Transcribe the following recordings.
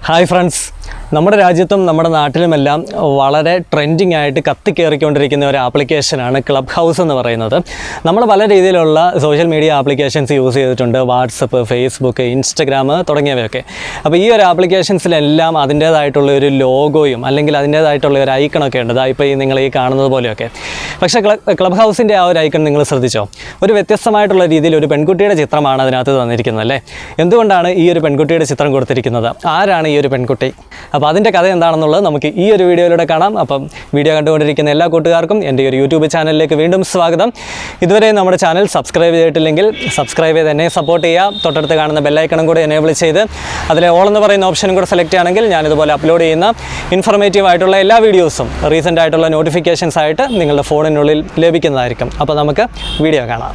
Hi friends, നമ്മുടെ രാജ്യത്തും നമ്മുടെ നാട്ടിലുമെല്ലാം വളരെ ട്രെൻഡിങ് ആയിട്ട് കത്തിക്കേറിക്കൊണ്ടിരിക്കുന്ന ഒരു ആപ്ലിക്കേഷനാണ് ക്ലബ് ഹൗസ് എന്ന് പറയുന്നത്. നമ്മൾ പല രീതിയിലുള്ള സോഷ്യൽ മീഡിയ ആപ്ലിക്കേഷൻസ് യൂസ് ചെയ്തിട്ടുണ്ട്, വാട്സപ്പ്, ഫേസ്ബുക്ക്, ഇൻസ്റ്റഗ്രാം തുടങ്ങിയവയൊക്കെ. അപ്പോൾ ഈ ഒരു ആപ്ലിക്കേഷൻസിലെല്ലാം അതിൻ്റേതായിട്ടുള്ള ഒരു ലോഗോയും അല്ലെങ്കിൽ അതിൻ്റേതായിട്ടുള്ള ഒരു ഐക്കണൊക്കെ ഉണ്ട്. ഇപ്പോൾ നിങ്ങൾ ഈ കാണുന്നത് പോലെയൊക്കെ. പക്ഷേ ക്ലബ് ഹൗസിൻ്റെ ആ ഒരു ഐക്കൺ നിങ്ങൾ ശ്രദ്ധിച്ചോ? ഒരു വ്യത്യസ്തമായിട്ടുള്ള രീതിയിൽ ഒരു പെൺകുട്ടിയുടെ ചിത്രമാണ് അതിനകത്ത് തന്നിരിക്കുന്നത് അല്ലേ? എന്തുകൊണ്ടാണ് ഈ ഒരു പെൺകുട്ടിയുടെ ചിത്രം കൊടുത്തിരിക്കുന്നത്? ആരാണ് ഈ ഒരു പെൺകുട്ടി? അപ്പോൾ അതിൻ്റെ കഥ എന്താണെന്നുള്ളത് നമുക്ക് ഈ ഒരു വീഡിയോയിലൂടെ കാണാം. അപ്പം വീഡിയോ കണ്ടുകൊണ്ടിരിക്കുന്ന എല്ലാ കൂട്ടുകാർക്കും എൻ്റെ ഒരു യൂട്യൂബ് ചാനലിലേക്ക് വീണ്ടും സ്വാഗതം. ഇതുവരെ നമ്മുടെ ചാനൽ സബ്സ്ക്രൈബ് ചെയ്തിട്ടില്ലെങ്കിൽ സബ്സ്ക്രൈബ് ചെയ്ത് എന്നെ സപ്പോർട്ട് ചെയ്യുക. തൊട്ടടുത്ത് കാണുന്ന ബെല്ലൈക്കണും കൂടെ എനേബിൾ ചെയ്ത് അതിലെ ഓൾ എന്ന് പറയുന്ന ഓപ്ഷനും കൂടെ സെലക്ട് ചെയ്യുകയാണെങ്കിൽ ഞാനിതുപോലെ അപ്ലോഡ് ചെയ്യുന്ന ഇൻഫർമേറ്റീവ് ആയിട്ടുള്ള എല്ലാ വീഡിയോസും റീസെൻ്റ് ആയിട്ടുള്ള നോട്ടിഫിക്കേഷൻസ് ആയിട്ട് നിങ്ങളുടെ ഫോണിനുള്ളിൽ ലഭിക്കുന്നതായിരിക്കും. അപ്പോൾ നമുക്ക് വീഡിയോ കാണാം.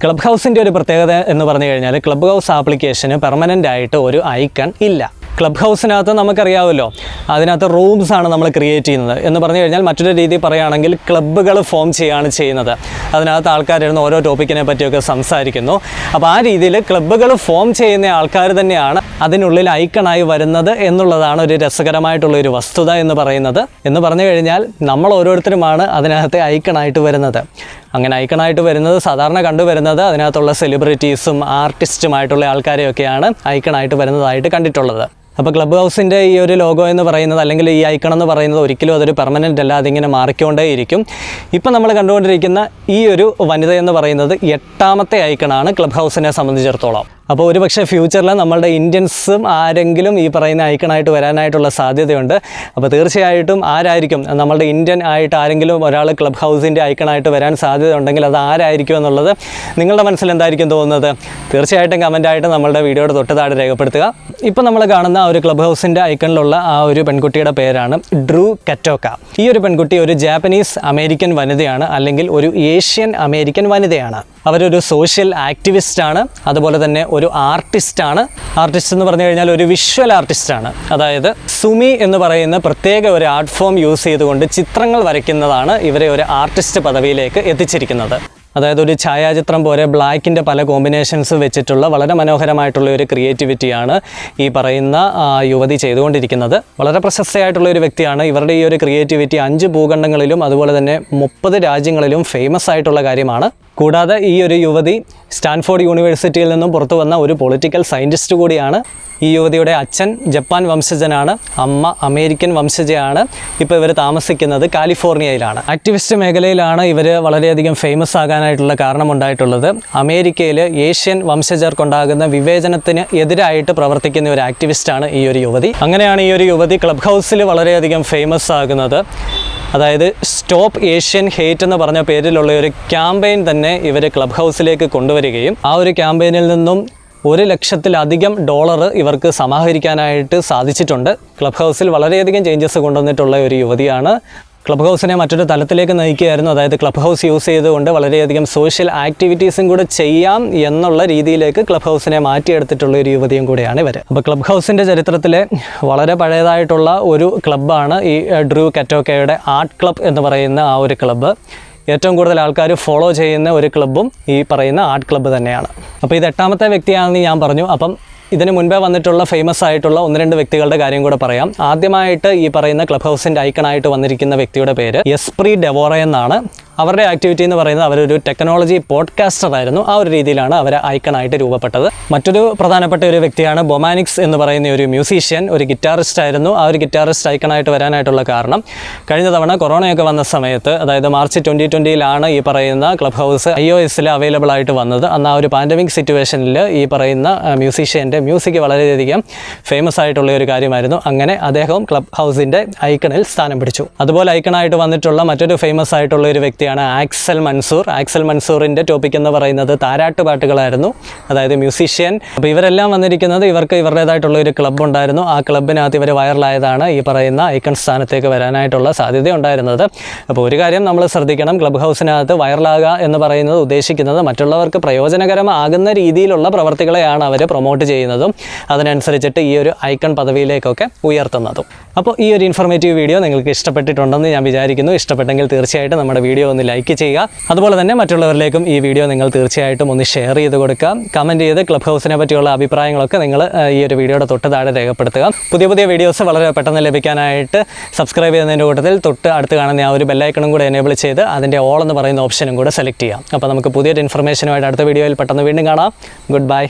ക്ലബ് ഹൗസിൻ്റെ ഒരു പ്രത്യേകത എന്ന് പറഞ്ഞു കഴിഞ്ഞാൽ ക്ലബ് ഹൗസ് ആപ്ലിക്കേഷന് പെർമനൻ്റ് ആയിട്ട് ഒരു ഐക്കൺ ഇല്ല. ക്ലബ് ഹൗസിനകത്ത് നമുക്കറിയാമല്ലോ, അതിനകത്ത് റൂംസാണ് നമ്മൾ ക്രിയേറ്റ് ചെയ്യുന്നത്. എന്ന് പറഞ്ഞു കഴിഞ്ഞാൽ മറ്റൊരു രീതി പറയുകയാണെങ്കിൽ ക്ലബ്ബുകൾ ഫോം ചെയ്യുന്നത്. അതിനകത്ത് ആൾക്കാരിരുന്ന് ഓരോ ടോപ്പിക്കിനെ പറ്റിയൊക്കെ സംസാരിക്കുന്നു. അപ്പോൾ ആ രീതിയിൽ ക്ലബ്ബുകൾ ഫോം ചെയ്യുന്ന ആൾക്കാർ തന്നെയാണ് അതിനുള്ളിൽ ഐക്കണായി വരുന്നത് എന്നുള്ളതാണ് ഒരു രസകരമായിട്ടുള്ളൊരു വസ്തുത എന്ന് പറയുന്നത്. എന്ന് പറഞ്ഞു കഴിഞ്ഞാൽ നമ്മൾ ഓരോരുത്തരുമാണ് അതിനകത്തെ ഐക്കണായിട്ട് വരുന്നത്. അങ്ങനെ ഐക്കണായിട്ട് വരുന്നത് സാധാരണ കണ്ടുവരുന്നത് അതിനകത്തുള്ള സെലിബ്രിറ്റീസും ആർട്ടിസ്റ്റുമായിട്ടുള്ള ആൾക്കാരെയൊക്കെയാണ് ഐക്കണായിട്ട് വരുന്നതായിട്ട് കണ്ടിട്ടുള്ളത്. അപ്പോൾ ക്ലബ് ഹൗസിൻ്റെ ഈ ഒരു ലോഗോ എന്ന് പറയുന്നത് അല്ലെങ്കിൽ ഈ ഐക്കൺ എന്ന് പറയുന്നത് ഒരിക്കലും അതൊരു പെർമനൻ്റ് അല്ല, അതിങ്ങനെ മാറിക്കൊണ്ടേയിരിക്കും. ഇപ്പം നമ്മൾ കണ്ടുകൊണ്ടിരിക്കുന്ന ഈ ഒരു വനിത എന്ന് പറയുന്നത് 8ാമത്തെ ഐക്കണാണ് ക്ലബ് ഹൗസിനെ സംബന്ധിച്ചിടത്തോളം. അപ്പോൾ ഒരുപക്ഷെ ഫ്യൂച്ചറിൽ നമ്മളുടെ ഇന്ത്യൻസും ആരെങ്കിലും ഈ പറയുന്ന ഐക്കണായിട്ട് വരാനായിട്ടുള്ള സാധ്യതയുണ്ട്. അപ്പോൾ തീർച്ചയായിട്ടും ആരായിരിക്കും നമ്മളുടെ ഇന്ത്യൻ ആയിട്ട് ആരെങ്കിലും ഒരാൾ ക്ലബ് ഹൗസിൻ്റെ ഐക്കണായിട്ട് വരാൻ സാധ്യത ഉണ്ടെങ്കിൽ അത് ആരായിരിക്കും എന്നുള്ളത് നിങ്ങളുടെ മനസ്സിൽ എന്തായിരിക്കും തോന്നുന്നത്? തീർച്ചയായിട്ടും കമൻറ്റായിട്ട് നമ്മളുടെ വീഡിയോയുടെ തൊട്ട് താഴെ രേഖപ്പെടുത്തുക. ഇപ്പോൾ നമ്മൾ കാണുന്ന ആ ഒരു ക്ലബ് ഹൗസിൻ്റെ ഐക്കണിലുള്ള ആ ഒരു പെൺകുട്ടിയുടെ പേരാണ് ഡ്രൂ കറ്റോക്ക. ഈ ഒരു പെൺകുട്ടി ഒരു ജാപ്പനീസ് അമേരിക്കൻ വനിതയാണ്, അല്ലെങ്കിൽ ഒരു ഏഷ്യൻ അമേരിക്കൻ വനിതയാണ്. അവരൊരു സോഷ്യൽ ആക്ടിവിസ്റ്റാണ്, അതുപോലെ തന്നെ ഒരു ആർട്ടിസ്റ്റാണ്. ആർട്ടിസ്റ്റ് എന്ന് പറഞ്ഞു കഴിഞ്ഞാൽ ഒരു വിഷ്വൽ ആർട്ടിസ്റ്റാണ്. അതായത് സുമി എന്ന് പറയുന്ന പ്രത്യേക ഒരു ആർട്ട് ഫോം യൂസ് ചെയ്തുകൊണ്ട് ചിത്രങ്ങൾ വരയ്ക്കുന്നതാണ് ഇവരെ ഒരു ആർട്ടിസ്റ്റ് പദവിയിലേക്ക് എത്തിച്ചിരിക്കുന്നത്. അതായത് ഒരു ഛായാചിത്രം പോലെ ബ്ലാക്കിൻ്റെ പല കോമ്പിനേഷൻസ് വെച്ചിട്ടുള്ള വളരെ മനോഹരമായിട്ടുള്ള ഒരു ക്രിയേറ്റിവിറ്റിയാണ് ഈ പറയുന്ന യുവതി ചെയ്തുകൊണ്ടിരിക്കുന്നത്. വളരെ പ്രശസ്തയായിട്ടുള്ള ഒരു വ്യക്തിയാണ്. ഇവരുടെ ഈ ഒരു ക്രിയേറ്റിവിറ്റി 5 ഭൂഖണ്ഡങ്ങളിലും അതുപോലെ തന്നെ 30 രാജ്യങ്ങളിലും ഫേമസ് ആയിട്ടുള്ള കാര്യമാണ്. കൂടാതെ ഈ ഒരു യുവതി സ്റ്റാൻഫോർഡ് യൂണിവേഴ്സിറ്റിയിൽ നിന്നും പുറത്തു വന്ന ഒരു പൊളിറ്റിക്കൽ സയൻറ്റിസ്റ്റ് കൂടിയാണ്. ഈ യുവതിയുടെ അച്ഛൻ ജപ്പാൻ വംശജനാണ്, അമ്മ അമേരിക്കൻ വംശജയാണ്. ഇപ്പോൾ ഇവർ താമസിക്കുന്നത് കാലിഫോർണിയയിലാണ്. ആക്ടിവിസ്റ്റ് മേഖലയിലാണ് ഇവർ വളരെയധികം ഫേമസ് ആകാനായിട്ടുള്ള കാരണമുണ്ടായിട്ടുള്ളത്. അമേരിക്കയിൽ ഏഷ്യൻ വംശജർക്കുണ്ടാകുന്ന വിവേചനത്തിന് എതിരായിട്ട് പ്രവർത്തിക്കുന്ന ഒരു ആക്ടിവിസ്റ്റാണ് ഈ ഒരു യുവതി. അങ്ങനെയാണ് ഈ ഒരു യുവതി ക്ലബ് ഹൗസിൽ വളരെയധികം ഫേമസ് ആകുന്നത്. അതായത് സ്റ്റോപ്പ് ഏഷ്യൻ ഹേറ്റ് എന്ന് പറഞ്ഞ പേരിലുള്ള ഒരു ക്യാമ്പയിൻ തന്നെ ഇവർ ക്ലബ് ഹൗസിലേക്ക് കൊണ്ടുവരികയും ആ ഒരു ക്യാമ്പയിനിൽ നിന്നും $100,000 ഇവർക്ക് സമാഹരിക്കാനായിട്ട് സാധിച്ചിട്ടുണ്ട്. ക്ലബ് ഹൗസിൽ വളരെയധികം ചേഞ്ചസ് കൊണ്ടുവന്നിട്ടുള്ള ഒരു യുവതിയാണ്. ക്ലബ് ഹൗസിനെ മറ്റൊരു തലത്തിലേക്ക് നയിക്കുകയായിരുന്നു. അതായത് ക്ലബ് ഹൗസ് യൂസ് ചെയ്തുകൊണ്ട് വളരെയധികം സോഷ്യൽ ആക്ടിവിറ്റീസും കൂടെ ചെയ്യാം എന്നുള്ള രീതിയിലേക്ക് ക്ലബ് ഹൗസിനെ മാറ്റിയെടുത്തിട്ടുള്ള ഒരു യുവതിയും കൂടെയാണ് ഇവർ. അപ്പോൾ ക്ലബ് ഹൗസിൻ്റെ ചരിത്രത്തിലെ വളരെ പഴയതായിട്ടുള്ള ഒരു ക്ലബ്ബാണ് ഈ ഡ്രൂ കറ്റോക്കയുടെ ആർട്ട് ക്ലബ് എന്ന് പറയുന്ന ആ ഒരു ക്ലബ്ബ്. ഏറ്റവും കൂടുതൽ ആൾക്കാർ ഫോളോ ചെയ്യുന്ന ഒരു ക്ലബ്ബും ഈ പറയുന്ന ആർട്ട് ക്ലബ്ബ് തന്നെയാണ്. അപ്പോൾ ഇത് 8ാമത്തെ വ്യക്തിയാണെന്ന് ഞാൻ പറഞ്ഞു. അപ്പം ഇതിന് മുൻപേ വന്നിട്ടുള്ള ഫേമസ് ആയിട്ടുള്ള 1-2 വ്യക്തികളുടെ കാര്യം കൂടെ പറയാം. ആദ്യമായിട്ട് ഈ പറയുന്ന ക്ലബ് ഹൗസിൻ്റെ ഐക്കണായിട്ട് വന്നിരിക്കുന്ന വ്യക്തിയുടെ പേര് എസ്പ്രി ഡെവോറ എന്നാണ്. അവരുടെ ആക്ടിവിറ്റി എന്ന് പറയുന്നത് അവരൊരു ടെക്നോളജി പോഡ്കാസ്റ്റർ ആയിരുന്നു. ആ ഒരു രീതിയിലാണ് അവർ ഐക്കണായിട്ട് രൂപപ്പെട്ടത്. മറ്റൊരു പ്രധാനപ്പെട്ട ഒരു വ്യക്തിയാണ് ബൊമാനിക്സ് എന്ന് പറയുന്ന ഒരു മ്യൂസീഷ്യൻ, ഒരു ഗിറ്റാറിസ്റ്റ് ആയിരുന്നു. ആ ഒരു ഗിറ്റാറിസ്റ്റ് ഐക്കണായിട്ട് വരാനായിട്ടുള്ള കാരണം കഴിഞ്ഞ തവണ കൊറോണയൊക്കെ വന്ന സമയത്ത്, അതായത് മാർച്ച് 2020 ഈ പറയുന്ന ക്ലബ് ഹൗസ് iOS അവൈലബിൾ ആയിട്ട് വന്നത്. അന്ന് ആ ഒരു പാൻഡമിക് സിറ്റുവേഷനിൽ ഈ പറയുന്ന മ്യൂസീഷ്യൻ്റെ മ്യൂസിക് വളരെയധികം ഫേമസ് ആയിട്ടുള്ള ഒരു കാര്യമായിരുന്നു. അങ്ങനെ അദ്ദേഹവും ക്ലബ് ഹൗസിൻ്റെ ഐക്കണിൽ സ്ഥാനം പിടിച്ചു. അതുപോലെ ഐക്കണായിട്ട് വന്നിട്ടുള്ള മറ്റൊരു ഫേമസ് ആയിട്ടുള്ള ഒരു വ്യക്തിയാണ് ആക്സൽ മൻസൂർ. ആക്സൽ മൻസൂറിൻ്റെ ടോപ്പിക് എന്ന് പറയുന്നത് താരാട്ട് പാട്ടുകളായിരുന്നു, അതായത് മ്യൂസീഷ്യൻ. അപ്പോൾ ഇവരെല്ലാം വന്നിരിക്കുന്നത് ഇവർക്ക് ഇവരുടേതായിട്ടുള്ള ഒരു ക്ലബ്ബ് ഉണ്ടായിരുന്നു. ആ ക്ലബിനകത്ത് ഇവർ വൈറലായതാണ് ഈ പറയുന്ന ഐക്കൺ സ്ഥാനത്തേക്ക് വരാനായിട്ടുള്ള സാധ്യത ഉണ്ടായിരുന്നത്. അപ്പോൾ ഒരു കാര്യം നമ്മൾ ശ്രദ്ധിക്കണം, ക്ലബ് ഹൗസിനകത്ത് വൈറലാകുക എന്ന് പറയുന്നത് ഉദ്ദേശിക്കുന്നത് മറ്റുള്ളവർക്ക് പ്രയോജനകരമാകുന്ന രീതിയിലുള്ള പ്രവർത്തികളെയാണ് അവർ പ്രൊമോട്ട് ചെയ്യുന്നത്. ചെയ്യുന്നതും അതിനനുസരിച്ചിട്ട് ഈ ഒരു ഐക്കൺ പദവിയിലേക്കൊക്കെ ഉയർത്തുന്നതും. അപ്പോൾ ഈ ഒരു ഇൻഫോർമേറ്റീവ് വീഡിയോ നിങ്ങൾക്ക് ഇഷ്ടപ്പെട്ടിട്ടുണ്ടെന്ന് ഞാൻ വിചാരിക്കുന്നു. ഇഷ്ടപ്പെട്ടെങ്കിൽ തീർച്ചയായിട്ടും നമ്മുടെ വീഡിയോ ഒന്ന് ലൈക്ക് ചെയ്യുക. അതുപോലെ തന്നെ മറ്റുള്ളവരിലേക്കും ഈ വീഡിയോ നിങ്ങൾ തീർച്ചയായിട്ടും ഒന്ന് ഷെയർ ചെയ്ത് കൊടുക്കുക. കമൻറ്റ് ചെയ്ത് ക്ലബ് ഹൗസിനെ പറ്റിയുള്ള അഭിപ്രായങ്ങളൊക്കെ നിങ്ങൾ ഈ ഒരു വീഡിയോയുടെ തൊട്ട് താഴെ രേഖപ്പെടുത്തുക. പുതിയ വീഡിയോസ് വളരെ പെട്ടെന്ന് ലഭിക്കാനായിട്ട് സബ്സ്ക്രൈബ് ചെയ്യുന്നതിൻ്റെ കൂട്ടത്തിൽ തൊട്ട് അടുത്ത് കാണുന്ന ആ ഒരു ബെല്ലൈക്കണും കൂടെ എനേബിൾ ചെയ്ത് അതിൻ്റെ ഓൾ എന്ന് പറയുന്ന ഓപ്ഷനും കൂടെ സെലക്ട് ചെയ്യാം. അപ്പോൾ നമുക്ക് പുതിയൊരു ഇൻഫർമേഷനുമായിട്ട് അടുത്ത വീഡിയോയിൽ പെട്ടെന്ന് വീണ്ടും കാണാം. Good bye.